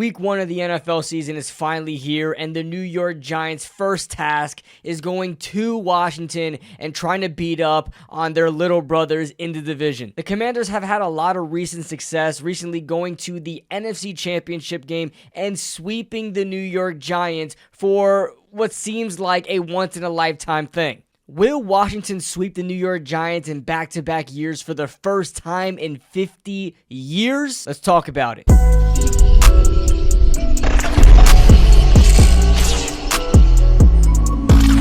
Week 1 of the NFL season is finally here, and the New York Giants' first task is going to Washington and trying to beat up on their little brothers in the division. The Commanders have had a lot of recent success, recently going to the NFC Championship game and sweeping the New York Giants for what seems like a once-in-a-lifetime thing. Will Washington sweep the New York Giants in back-to-back years for the first time in 50 years? Let's talk about it.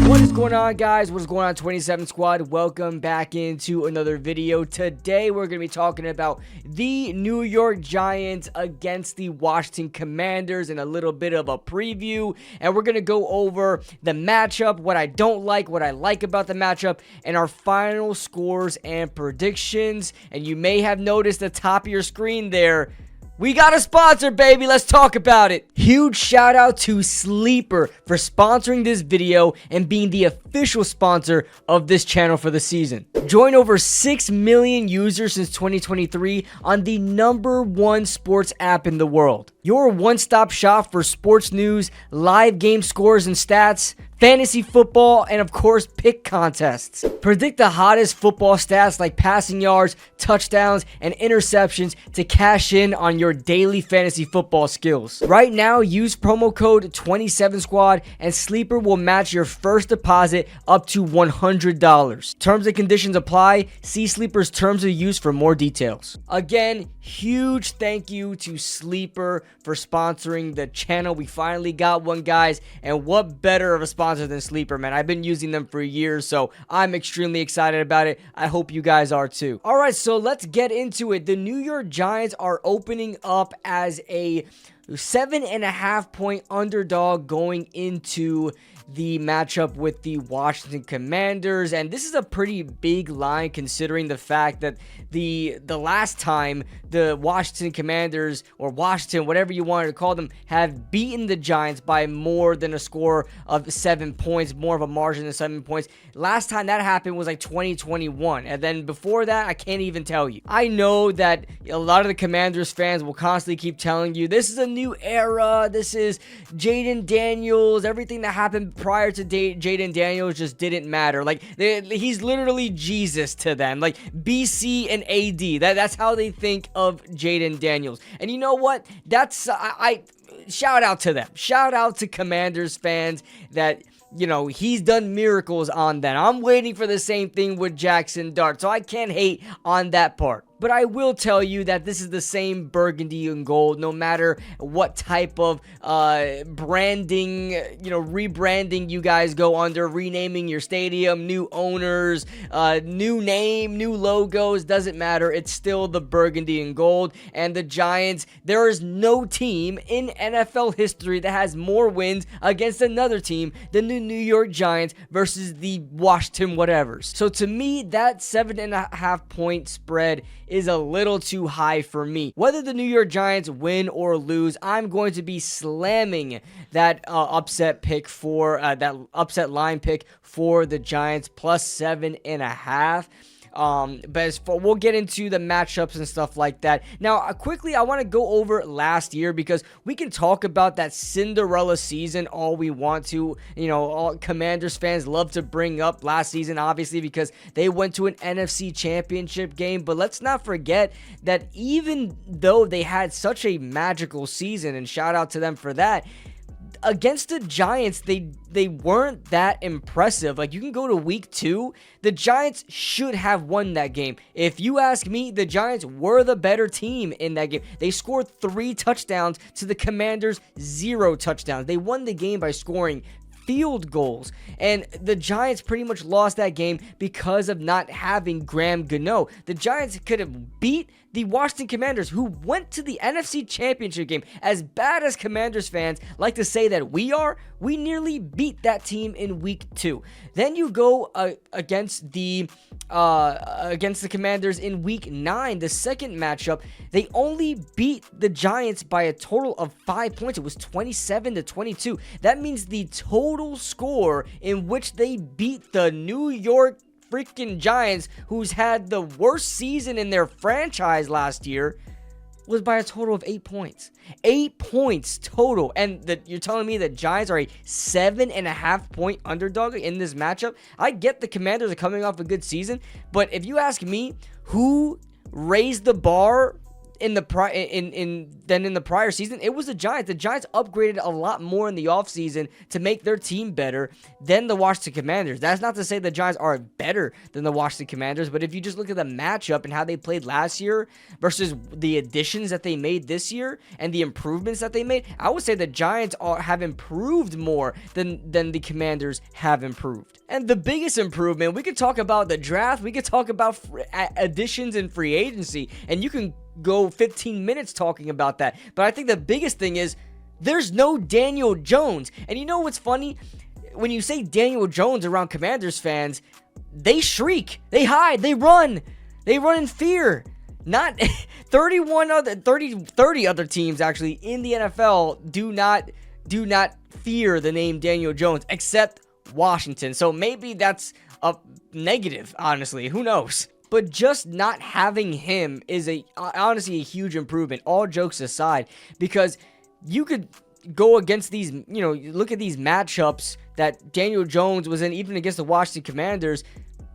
What is going on, guys? What is going on, 27 Squad? Welcome back into another video. Today, we're going to be talking about the New York Giants against the Washington Commanders and a little bit of a preview. And we're going to go over the matchup, what I don't like, what I like about the matchup, and our final scores and predictions. And you may have noticed at the top of your screen there, we got a sponsor, baby. Let's talk about it. Huge shout out to Sleeper for sponsoring this video and being the official sponsor of this channel for the season. Join over 6 million users since 2023 on the #1 sports app in the world. Your one-stop shop for sports news, live game scores and stats, fantasy football, and of course, pick contests. Predict the hottest football stats like passing yards, touchdowns, and interceptions to cash in on your daily fantasy football skills. Right now, use promo code 27Squad and Sleeper will match your first deposit up to $100. Terms and conditions apply. See Sleeper's terms of use for more details. Again, huge thank you to Sleeper for sponsoring the channel. We finally got one, guys, and what better of a sponsor than Sleeper, man. I've been using them for years, so I'm extremely excited about it. I hope you guys are too. All right, so let's get into it. The New York Giants are opening up as a 7.5 point underdog going into the matchup with the Washington Commanders, and this is a pretty big line considering the fact that the last time the Washington Commanders, or Washington, whatever you wanted to call them, have beaten the Giants by more than a score of 7 points, more of a margin than 7 points. Last time that happened was like 2021, and then before that, I can't even tell you. I know that a lot of the Commanders fans will constantly keep telling you, this is a new era, this is Jaden Daniels, everything that happened prior to Jaden Daniels just didn't matter. Like, he's literally Jesus to them. Like, BC and AD. That's how they think of Jaden Daniels. And you know what? That's, I shout out to them. Shout out to Commanders fans that, you know, he's done miracles on them. I'm waiting for the same thing with Jackson Dart, so I can't hate on that part. But I will tell you that this is the same burgundy and gold, no matter what type of branding, rebranding you guys go under, renaming your stadium, new owners, new name, new logos, doesn't matter. It's still the burgundy and gold. And the Giants, there is no team in NFL history that has more wins against another team than the New York Giants versus the Washington whatevers. So to me, that 7.5 point spread is a little too high for me. Whether the New York Giants win or lose, I'm going to be slamming that upset pick for that upset line pick for the Giants plus 7.5. But as for, we'll get into the matchups and stuff like that. Now, quickly, I want to go over last year because we can talk about that Cinderella season all we want to. You know, all Commanders fans love to bring up last season, obviously, because they went to an NFC Championship game. But let's not forget that even though they had such a magical season, and shout out to them for that, against the Giants, they weren't that impressive. Like, you can go to week 2, the Giants should have won that game. If you ask me, the Giants were the better team in that game. They scored 3 touchdowns to the Commanders' 0 touchdowns. They won the game by scoring field goals, and the Giants pretty much lost that game because of not having Graham Gano. The Giants could have beat the Washington Commanders, who went to the NFC Championship game. As bad as Commanders fans like to say that we are, we nearly beat that team in week 2. Then you go against the Commanders in week 9, the second matchup. They only beat the Giants by a total of 5 points. It was 27-22. That means the total score in which they beat the New York freaking Giants, who's had the worst season in their franchise last year, was by a total of 8 points. 8 points total. And you're telling me that Giants are a 7.5 point underdog in this matchup? I get the Commanders are coming off a good season, but if you ask me, who raised the bar in the prior season, it was the Giants. The Giants upgraded a lot more in the offseason to make their team better than the Washington Commanders. That's not to say the Giants are better than the Washington Commanders, but if you just look at the matchup and how they played last year versus the additions that they made this year and the improvements that they made, I would say the Giants have improved more than the Commanders have improved. And the biggest improvement, we could talk about the draft, we could talk about additions and free agency, and you can go 15 minutes talking about that. But I think the biggest thing is there's no Daniel Jones. And you know what's funny? When you say Daniel Jones around Commanders fans, they shriek, they hide, they run in fear. Not 30 other teams actually in the NFL do not fear the name Daniel Jones except Washington. So maybe that's a negative, honestly. Who knows? But just not having him is honestly a huge improvement, all jokes aside, because you could go against these, look at these matchups that Daniel Jones was in, even against the Washington Commanders.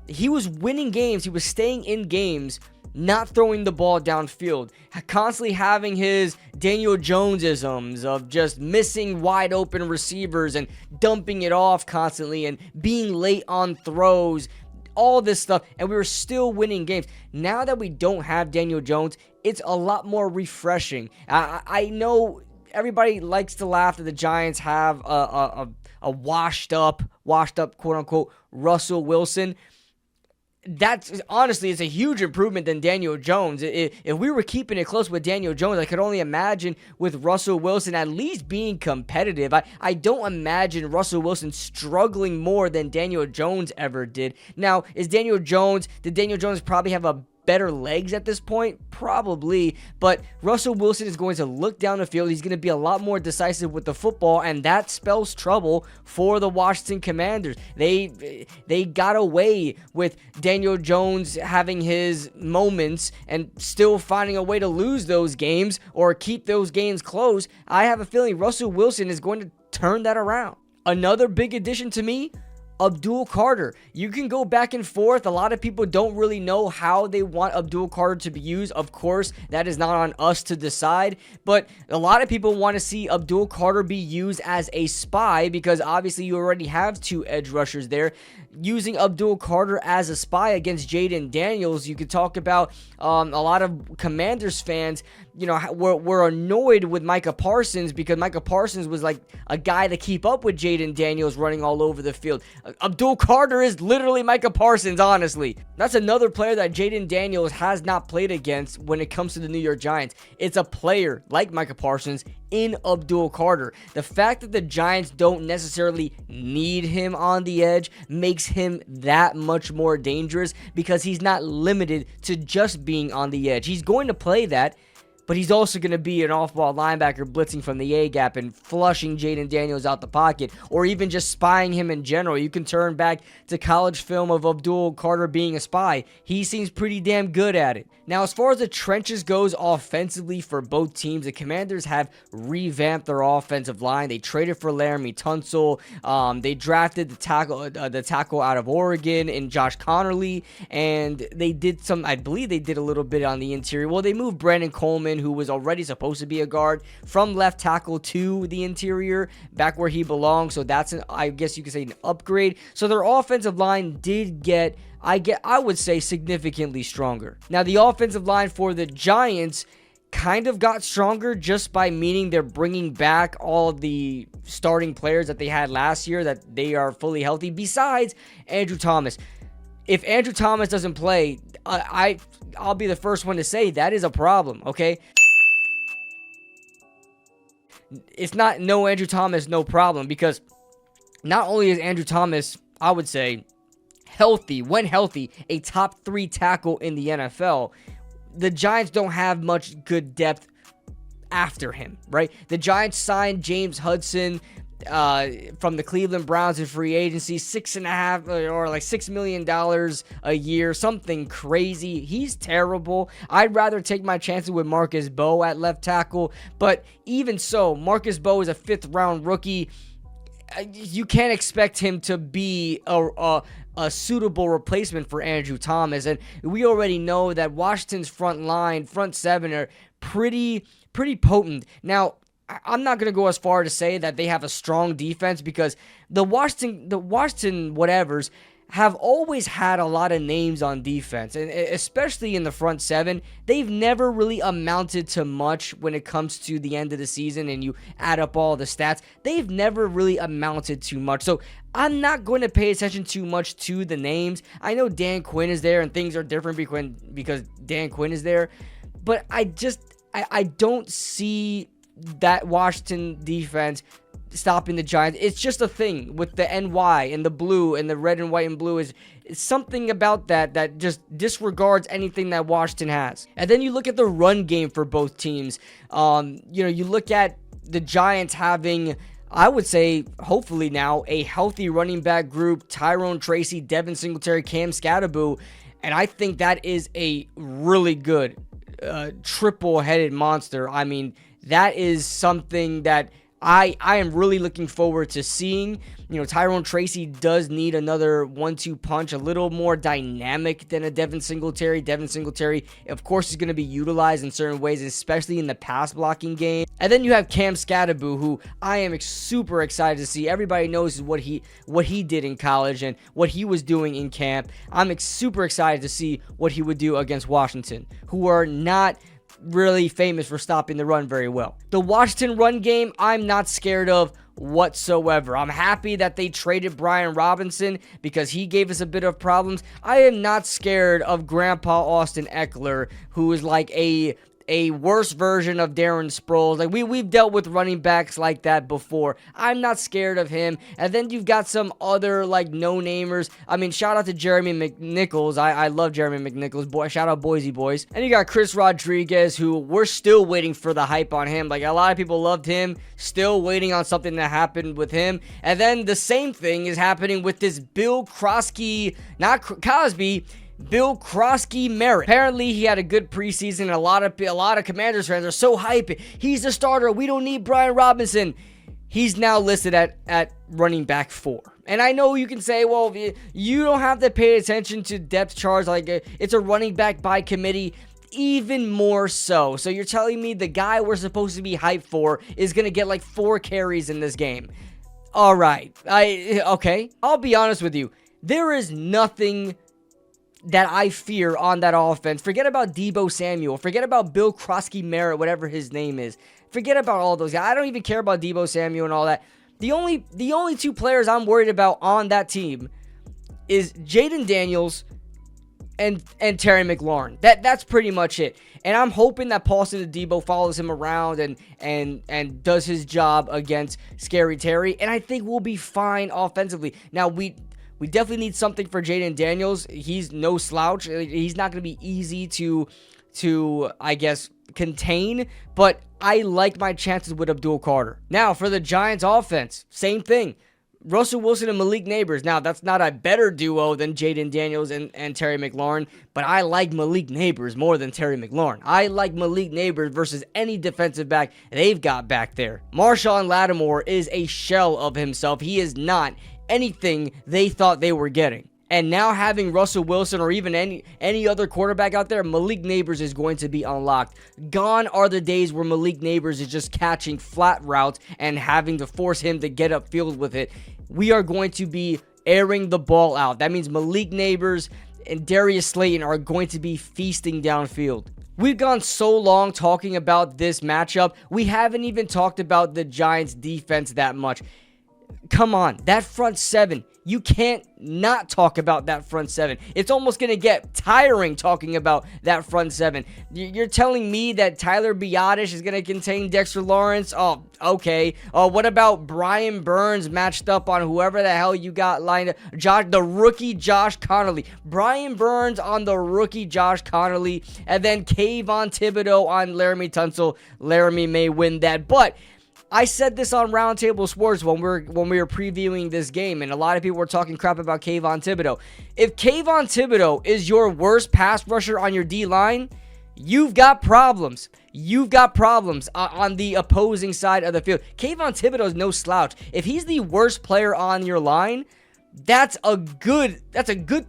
He was winning games, he was staying in games, not throwing the ball downfield, constantly having his Daniel Jones-isms of just missing wide open receivers and dumping it off constantly and being late on throws. All this stuff, and we were still winning games. Now that we don't have Daniel Jones, it's a lot more refreshing. I know everybody likes to laugh that the Giants have a washed up quote unquote Russell Wilson. That's honestly, it's a huge improvement than Daniel Jones. If we were keeping it close with Daniel Jones, I could only imagine with Russell Wilson at least being competitive. I don't imagine Russell Wilson struggling more than Daniel Jones ever did. Now, did Daniel Jones probably have a better legs at this point? Probably, but Russell Wilson is going to look down the field. He's going to be a lot more decisive with the football, and that spells trouble for the Washington Commanders. They got away with Daniel Jones having his moments and still finding a way to lose those games or keep those games close. I have a feeling Russell Wilson is going to turn that around. Another big addition to me, Abdul Carter. You can go back and forth. A lot of people don't really know how they want Abdul Carter to be used. Of course, that is not on us to decide, but a lot of people want to see Abdul Carter be used as a spy because obviously you already have two edge rushers there. Using Abdul Carter as a spy against Jaden Daniels, you could talk about a lot of Commanders fans, were annoyed with Micah Parsons because Micah Parsons was like a guy to keep up with Jaden Daniels running all over the field. Abdul Carter is literally Micah Parsons, honestly. That's another player that Jaden Daniels has not played against when it comes to the New York Giants. It's a player like Micah Parsons in Abdul Carter. The fact that the Giants don't necessarily need him on the edge makes him that much more dangerous because he's not limited to just being on the edge. He's going to play that, but he's also going to be an off-ball linebacker blitzing from the A-gap and flushing Jaden Daniels out the pocket, or even just spying him in general. You can turn back to college film of Abdul Carter being a spy. He seems pretty damn good at it. Now, as far as the trenches goes offensively for both teams, the Commanders have revamped their offensive line. They traded for Laramie Tunsil. They drafted the tackle out of Oregon in Josh Connerly, and they did I believe they did a little bit on the interior. Well, they moved Brandon Coleman, who was already supposed to be a guard, from left tackle to the interior, back where he belongs. So that's I guess you could say an upgrade. So their offensive line did get, I would say, significantly stronger. Now, the offensive line for the Giants kind of got stronger just by meaning they're bringing back all of the starting players that they had last year, that they are fully healthy, besides Andrew Thomas. If Andrew Thomas doesn't play, I'll be the first one to say that is a problem, okay? It's not no Andrew Thomas, no problem, because not only is Andrew Thomas, I would say, healthy, when healthy, a top 3 tackle in the NFL, the Giants don't have much good depth after him, right? The Giants signed James Hudson from the Cleveland Browns in free agency, $6.5 or like $6 million a year, something crazy. He's terrible. I'd rather take my chances with Marcus Bowe at left tackle, but even so, Marcus Bowe is a 5th round rookie. You can't expect him to be a suitable replacement for Andrew Thomas, and we already know that Washington's front 7 are pretty potent. Now, I'm not going to go as far to say that they have a strong defense, because the Washington whatevers have always had a lot of names on defense, and especially in the front 7, they've never really amounted to much when it comes to the end of the season and you add up all the stats. They've never really amounted to much, so I'm not going to pay attention too much to the names. I know Dan Quinn is there and things are different because Dan Quinn is there, but I don't see that Washington defense stopping the Giants. It's just a thing with the NY and the blue and the red and white and blue is something about that just disregards anything that Washington has. And then you look at the run game for both teams. You look at the Giants having, I would say, hopefully now, a healthy running back group: Tyrone Tracy, Devin Singletary, Cam Scatterboo, and I think that is a really good triple-headed monster. I mean, that is something that I am really looking forward to seeing. Tyrone Tracy does need another 1-2 punch, a little more dynamic than a Devin Singletary. Devin Singletary, of course, is going to be utilized in certain ways, especially in the pass blocking game. And then you have Cam Scatterboo, who I am super excited to see. Everybody knows what he did in college and what he was doing in camp. I'm super excited to see what he would do against Washington, who are not really famous for stopping the run very well. The Washington run game, I'm not scared of whatsoever. I'm happy that they traded Brian Robinson because he gave us a bit of problems. I am not scared of Grandpa Austin Eckler, who is like a worse version of Darren Sproles. Like we've dealt with running backs like that before. I'm not scared of him. And then you've got some other like no-namers. I mean, shout out to Jeremy McNichols. I love Jeremy McNichols. Shout out Boise boys. And you got Chris Rodriguez, who we're still waiting for the hype on him. Like, a lot of people loved him. Still waiting on something to happen with him. And then the same thing is happening with this Bill Krosky, not Cosby, Bill Krosky Merritt. Apparently, he had a good preseason, and a lot of Commanders fans are so hyped. He's the starter. We don't need Brian Robinson. He's now listed at running back 4. And I know you can say, well, you don't have to pay attention to depth charts. Like, it's a running back by committee. Even more so. So you're telling me the guy we're supposed to be hyped for is going to get like 4 carries in this game. All right. Okay. I'll be honest with you. There is nothing that I fear on that offense. Forget about Deebo Samuel. Forget about Bill Krosky Merritt, whatever his name is. Forget about all those guys. I don't even care about Deebo Samuel and all that. The only 2 players I'm worried about on that team is Jaden Daniels and Terry McLaurin. That's pretty much it. And I'm hoping that Paulson Adebo follows him around and does his job against Scary Terry. And I think we'll be fine offensively. Now, we definitely need something for Jaden Daniels. He's no slouch. He's not going to be easy to I guess, contain. But I like my chances with Abdul Carter. Now, for the Giants offense, same thing. Russell Wilson and Malik Neighbors. Now, that's not a better duo than Jaden Daniels and Terry McLaurin, but I like Malik Neighbors more than Terry McLaurin. I like Malik Neighbors versus any defensive back they've got back there. Marshawn Lattimore is a shell of himself. He is not anything they thought they were getting. And now having Russell Wilson or even any other quarterback out there, Malik Neighbors is going to be unlocked. Gone are the days where Malik Neighbors is just catching flat routes and having to force him to get upfield with it. We are going to be airing the ball out. That means Malik Neighbors and Darius Slayton are going to be feasting downfield. We've gone so long talking about this matchup, we haven't even talked about the Giants' defense that much. Come on, that front 7. You can't not talk about that front 7. It's almost going to get tiring talking about that front 7. You're telling me that Tyler Biadasz is going to contain Dexter Lawrence? Oh, okay. What about Brian Burns matched up on whoever the hell you got lined up? The rookie Josh Connolly. Brian Burns on the rookie Josh Connolly. And then Kayvon Thibodeau on Laramie Tunsil. Laramie may win that. But I said this on RoundTable Sports when we were previewing this game, and a lot of people were talking crap about Kayvon Thibodeau. If Kayvon Thibodeau is your worst pass rusher on your D-line, you've got problems. You've got problems on the opposing side of the field. Kayvon Thibodeau is no slouch. If he's the worst player on your line, that's a good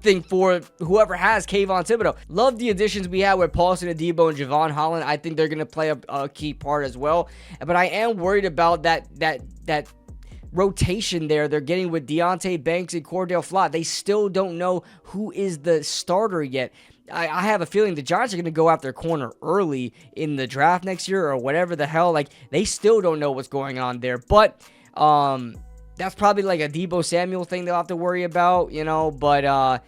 thing for whoever has Kayvon Thibodeau. Love the additions we have with Paulson Adebo and Javon Holland. I think they're going to play a key part as well. But I am worried about that rotation there they're getting with Deonte Banks and Cordell Flott. They still don't know who is the starter yet. I have a feeling the Giants are going to go after corner early in the draft next year or whatever the hell. Like, they still don't know what's going on there. But that's probably like a Deebo Samuel thing they'll have to worry about, you know. But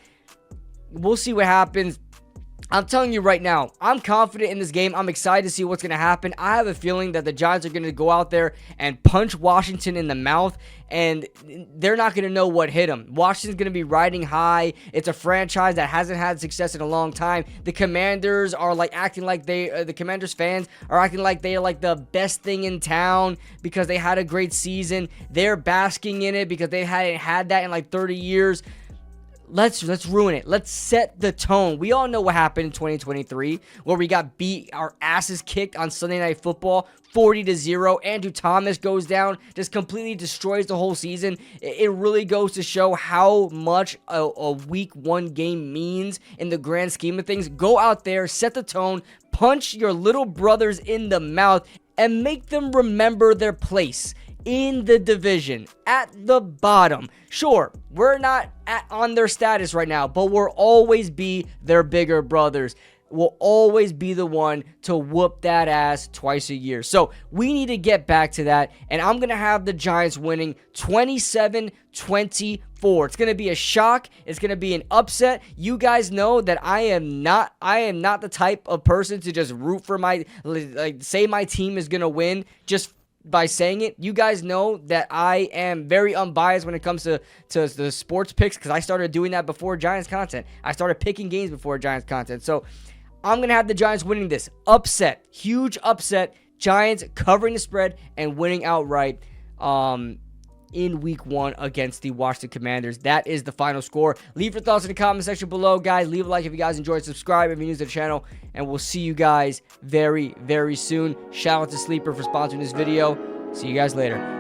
we'll see what happens. I'm telling you right now, I'm confident in this game. I'm excited to see what's going to happen. I have a feeling that the Giants are going to go out there and punch Washington in the mouth, and they're not going to know what hit them. Washington's going to be riding high. It's a franchise that hasn't had success in a long time. The Commanders are like acting like the Commanders fans are acting like they are like the best thing in town because they had a great season. They're basking in it because they hadn't had that in like 30 years. Let's ruin it. Let's set the tone. We all know what happened in 2023 where we got our asses kicked on Sunday Night Football 40-0. Andrew Thomas goes down, just completely destroys the whole season. It really goes to show how much a week 1 game means in the grand scheme of things. Go out there, set the tone, punch your little brothers in the mouth, and make them remember their place in the division, at the bottom. Sure, we're not on their status right now, but we'll always be their bigger brothers. We'll always be the one to whoop that ass twice a year. So we need to get back to that, and I'm going to have the Giants winning 27-24. It's going to be a shock. It's going to be an upset. You guys know that I am not the type of person to just root for say my team is going to win just by saying it. You guys know that I am very unbiased when it comes to the sports picks because I started doing that before Giants content. I started picking games before Giants content. So I'm going to have the Giants winning this. Upset. Huge upset. Giants covering the spread and winning outright in week 1 against the Washington Commanders. That is the final score. Leave your thoughts in the comment section below, guys. Leave a like if you guys enjoyed. Subscribe if you're new to the channel. And we'll see you guys very, very soon. Shout out to Sleeper for sponsoring this video. See you guys later.